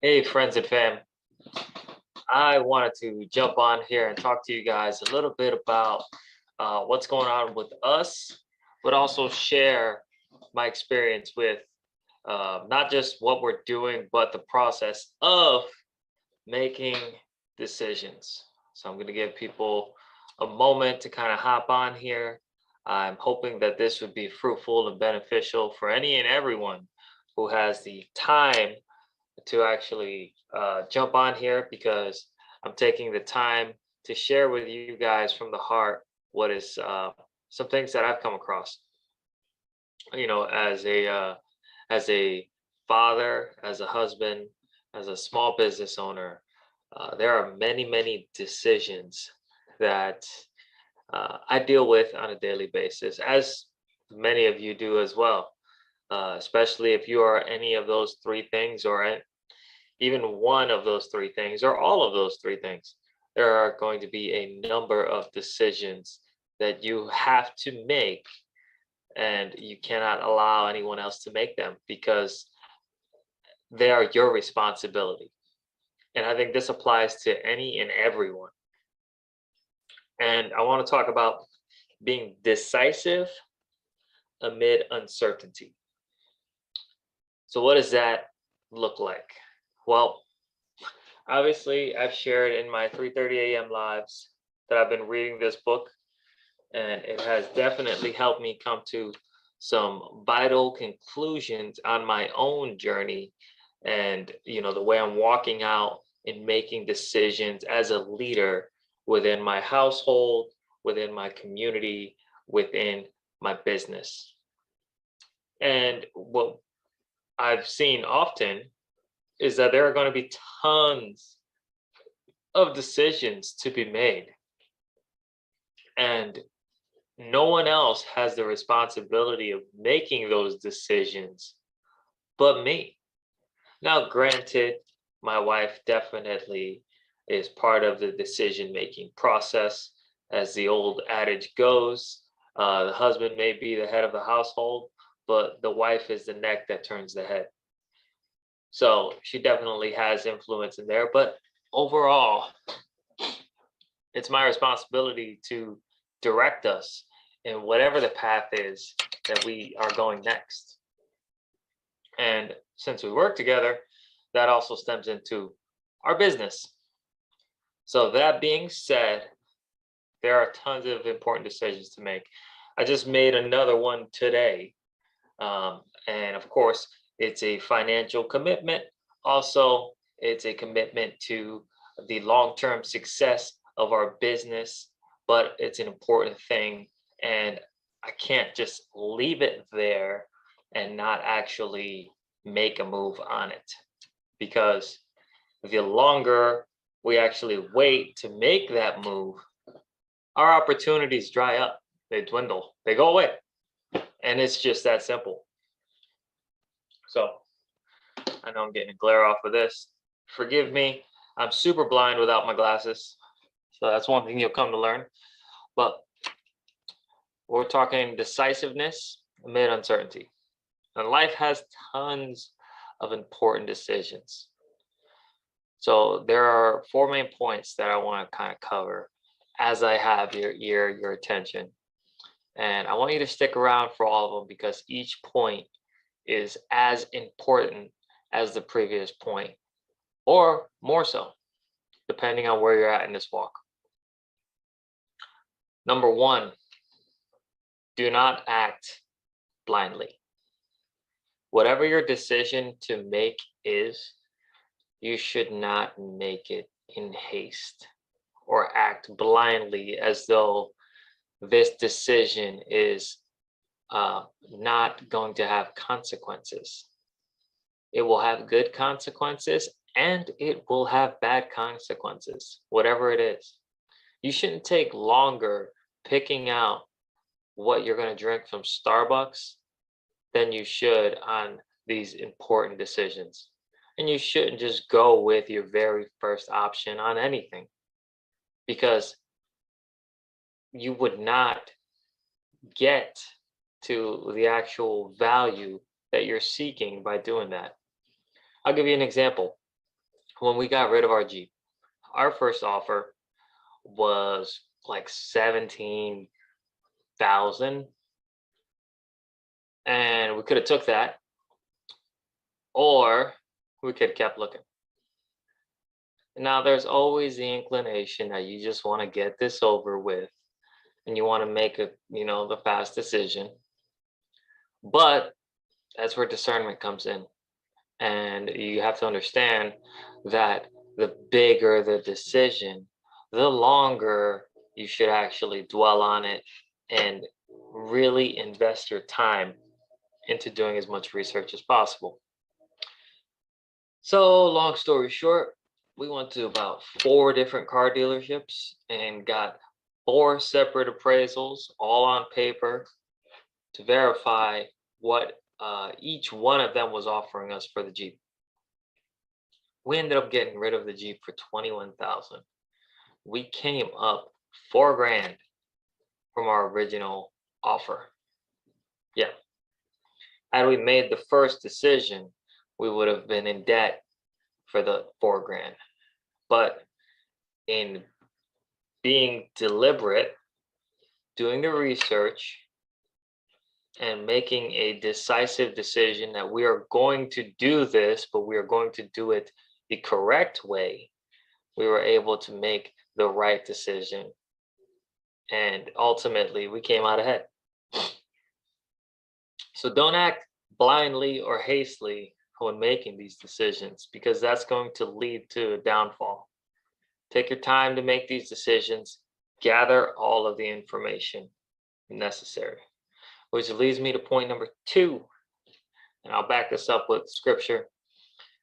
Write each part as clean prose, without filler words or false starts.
Hey, friends and fam. I wanted to jump on here and talk to you guys a little bit about what's going on with us, but also share my experience with not just what we're doing, but the process of making decisions. So I'm going to give people a moment to kind of hop on here. I'm hoping that this would be fruitful and beneficial for any and everyone who has the time to actually jump on here, because I'm taking the time to share with you guys from the heart what is some things that I've come across. As a father, as a husband, as a small business owner, there are many decisions that I deal with on a daily basis, as many of you do as well. Especially if you are any of those three things, or even one of those three things, or all of those three things, there are going to be a number of decisions that you have to make, and you cannot allow anyone else to make them because they are your responsibility. And I think this applies to any and everyone. And I want to talk about being decisive amid uncertainty. So, what does that look like? Well, obviously, I've shared in my 3:30 a.m. lives that I've been reading this book, and it has definitely helped me come to some vital conclusions on my own journey, and the way I'm walking out and making decisions as a leader within my household, within my community, within my business. And what I've seen often is that there are going to be tons of decisions to be made, and no one else has the responsibility of making those decisions but me. Now, granted, my wife definitely is part of the decision making process. As the old adage goes, the husband may be the head of the household, but the wife is the neck that turns the head. So she definitely has influence in there, but overall, it's my responsibility to direct us in whatever the path is that we are going next. And since we work together, that also stems into our business. So that being said, there are tons of important decisions to make. I just made another one today. And of course, it's a financial commitment. Also, it's a commitment to the long-term success of our business, but it's an important thing. And I can't just leave it there and not actually make a move on it. Because the longer we actually wait to make that move, our opportunities dry up, they dwindle, they go away. And it's just that simple. So I know I'm getting a glare off of this. Forgive me. I'm super blind without my glasses. So that's one thing you'll come to learn. But we're talking decisiveness amid uncertainty. And life has tons of important decisions. So there are four main points that I want to kind of cover as I have your ear, your attention. And I want you to stick around for all of them, because each point is as important as the previous point, or more so, depending on where you're at in this walk. Number one, do not act blindly. Whatever your decision to make is, you should not make it in haste or act blindly as though this decision is not going to have consequences. It will have good consequences, and it will have bad consequences, whatever it is. You shouldn't take longer picking out what you're going to drink from Starbucks than you should on these important decisions. And you shouldn't just go with your very first option on anything, because you would not get to the actual value that you're seeking by doing that. I'll give you an example. when we got rid of our Jeep, our first offer was like 17,000, and we could have took that, or we could have kept looking. Now, there's always the inclination that you just want to get this over with and you want to make the fast decision. But that's where discernment comes in. And you have to understand that the bigger the decision, the longer you should actually dwell on it and really invest your time into doing as much research as possible. So, long story short, we went to about 4 different car dealerships and got 4 separate appraisals, all on paper, to verify what each one of them was offering us for the Jeep. We ended up getting rid of the Jeep for 21,000. We came up 4 grand from our original offer. Yeah. Had we made the first decision, we would have been in debt for the 4 grand. But in being deliberate, doing the research, and making a decisive decision that we are going to do this, but we are going to do it the correct way, we were able to make the right decision. And ultimately, we came out ahead. So don't act blindly or hastily when making these decisions, because that's going to lead to a downfall. Take your time to make these decisions, gather all of the information necessary, which leads me to point number 2, and I'll back this up with scripture. It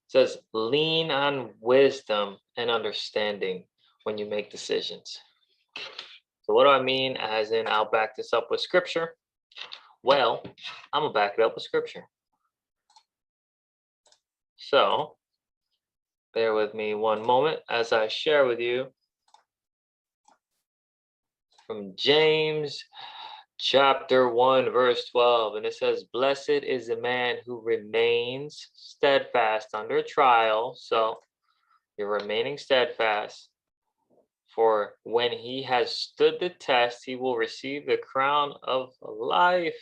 says, lean on wisdom and understanding when you make decisions. So what do I mean as in I'll back this up with scripture? Well, I'm gonna back it up with scripture. So bear with me one moment as I share with you from James chapter 1, verse 12. And it says, blessed is the man who remains steadfast under trial. So you're remaining steadfast. For when he has stood the test, he will receive the crown of life,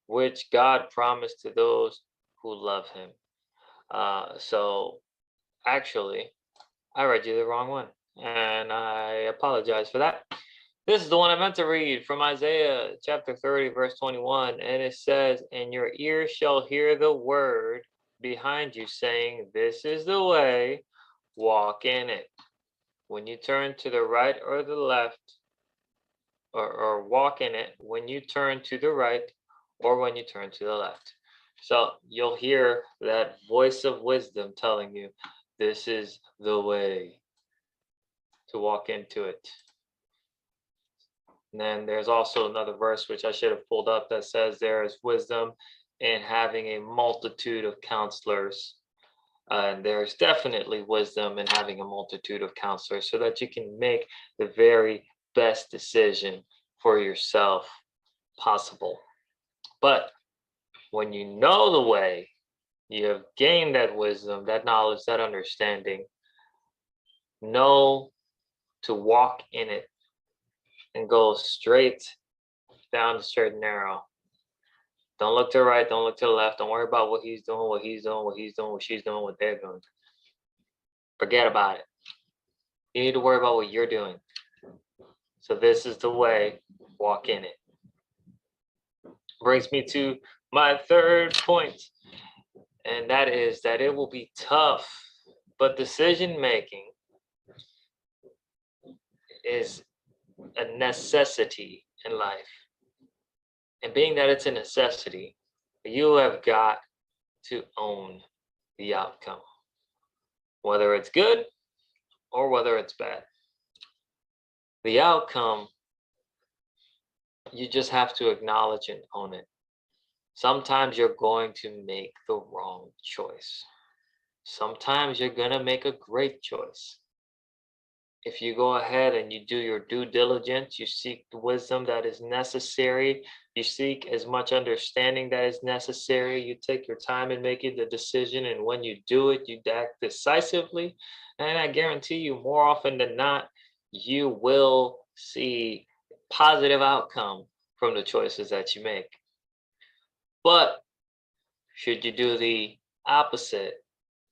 which God promised to those who love him. So actually, I read you the wrong one, and I apologize for that. This is the one I meant to read from Isaiah chapter 30, verse 21. And it says, and your ears shall hear the word behind you saying, this is the way, walk in it. When you turn to the right or the left, or walk in it, when you turn to the right or when you turn to the left. So you'll hear that voice of wisdom telling you, this is the way to walk into it. And then there's also another verse which I should have pulled up that says there is wisdom in having a multitude of counselors. And there's definitely wisdom in having a multitude of counselors so that you can make the very best decision for yourself possible. But when you know the way, you have gained that wisdom, that knowledge, that understanding, know to walk in it and go straight down the straight and narrow. Don't look to the right, don't look to the left. Don't worry about what he's doing, what he's doing, what he's doing, what she's doing, what they're doing. Forget about it. You need to worry about what you're doing. So this is the way, walk in it. Brings me to my third point, and that is that it will be tough, but decision making is a necessity in life. And being that it's a necessity, you have got to own the outcome, whether it's good or whether it's bad. The outcome, you just have to acknowledge and own it. Sometimes you're going to make the wrong choice. Sometimes you're going to make a great choice. If you go ahead and you do your due diligence, you seek the wisdom that is necessary, You seek as much understanding that is necessary. You take your time in making the decision. And when you do it, you act decisively. And I guarantee you, more often than not, you will see positive outcome from the choices that you make. But should you do the opposite,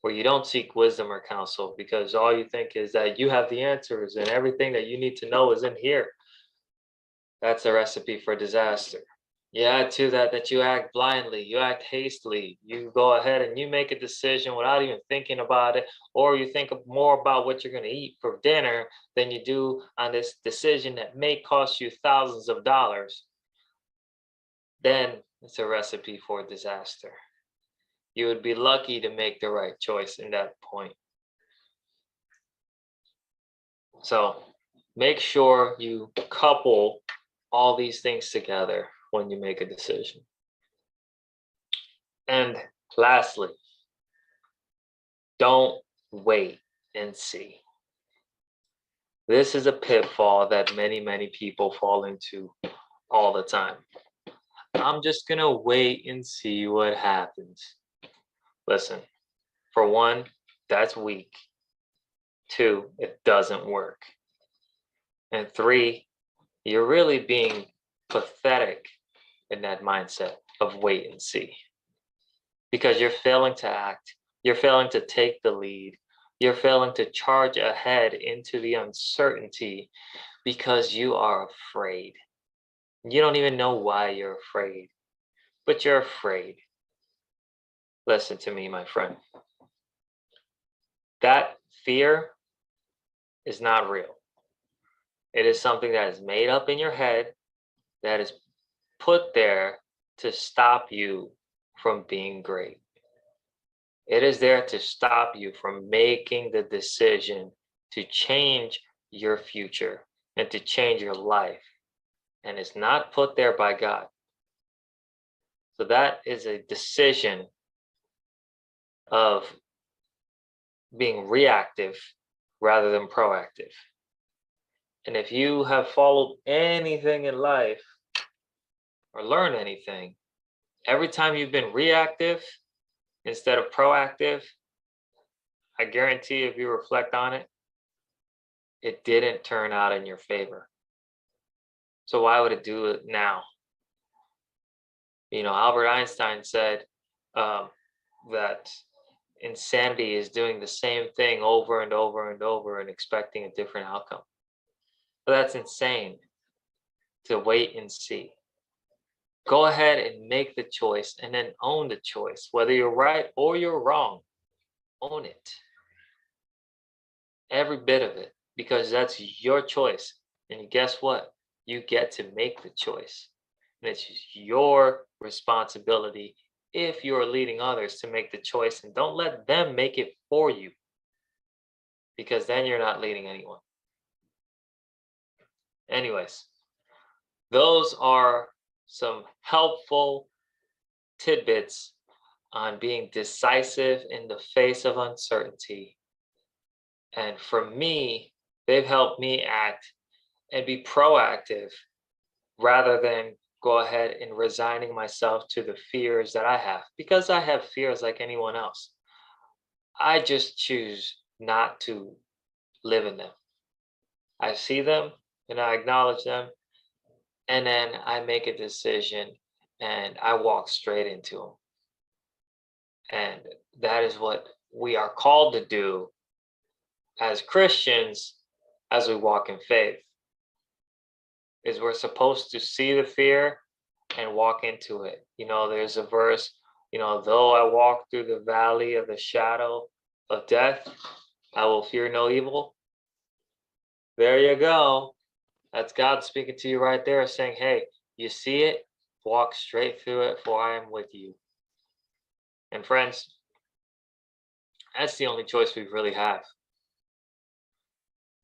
where you don't seek wisdom or counsel because all you think is that you have the answers and everything that you need to know is in here, that's a recipe for disaster. You add to that you act blindly, you act hastily, you go ahead and you make a decision without even thinking about it, or you think more about what you're going to eat for dinner than you do on this decision that may cost you thousands of dollars, then it's a recipe for disaster. You would be lucky to make the right choice in that point. So make sure you couple all these things together when you make a decision. And lastly, don't wait and see. This is a pitfall that many people fall into all the time. I'm just going to wait and see what happens. Listen, for one, that's weak. 2, it doesn't work. And 3, you're really being pathetic in that mindset of wait and see. Because you're failing to act, you're failing to take the lead, you're failing to charge ahead into the uncertainty because you are afraid. You don't even know why you're afraid, but you're afraid. Listen to me, my friend. That fear is not real. It is something that is made up in your head, that is put there to stop you from being great. It is there to stop you from making the decision to change your future and to change your life. And it's not put there by God. So that is a decision of being reactive rather than proactive. And if you have followed anything in life or learned anything, every time you've been reactive instead of proactive, I guarantee if you reflect on it, it didn't turn out in your favor. So why would it do it now? Albert Einstein said that insanity is doing the same thing over and over and over and expecting a different outcome. But that's insane to wait and see. Go ahead and make the choice and then own the choice. Whether you're right or you're wrong, own it. Every bit of it, because that's your choice. And guess what? You get to make the choice. And it's your responsibility if you're leading others to make the choice, and don't let them make it for you, because then you're not leading anyone. Anyways, those are some helpful tidbits on being decisive in the face of uncertainty. And for me, they've helped me act and be proactive rather than go ahead and resigning myself to the fears that I have, because I have fears like anyone else. I just choose not to live in them. I see them and I acknowledge them, and then I make a decision and I walk straight into them. And that is what we are called to do as Christians as we walk in faith. Is we're supposed to see the fear and walk into it. There's a verse, though I walk through the valley of the shadow of death, I will fear no evil. There you go. That's God speaking to you right there, saying, hey, you see it, walk straight through it, for I am with you. And friends, that's the only choice we really have.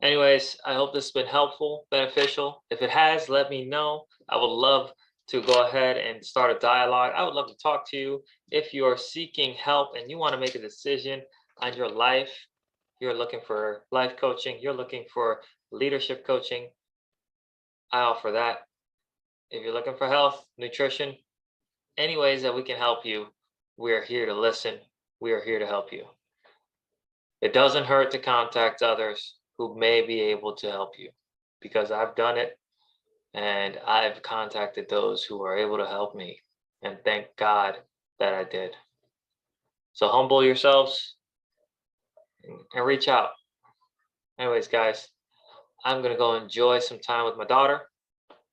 Anyways, I hope this has been helpful, beneficial. If it has, let me know. I would love to go ahead and start a dialogue. I would love to talk to you. If you are seeking help and you want to make a decision on your life, you're looking for life coaching, you're looking for leadership coaching, I offer that. If you're looking for health, nutrition, any ways that we can help you, we are here to listen. We are here to help you. It doesn't hurt to contact others who may be able to help you, because I've done it and I've contacted those who are able to help me. And thank God that I did. So humble yourselves and reach out. Anyways, guys, I'm going to go enjoy some time with my daughter.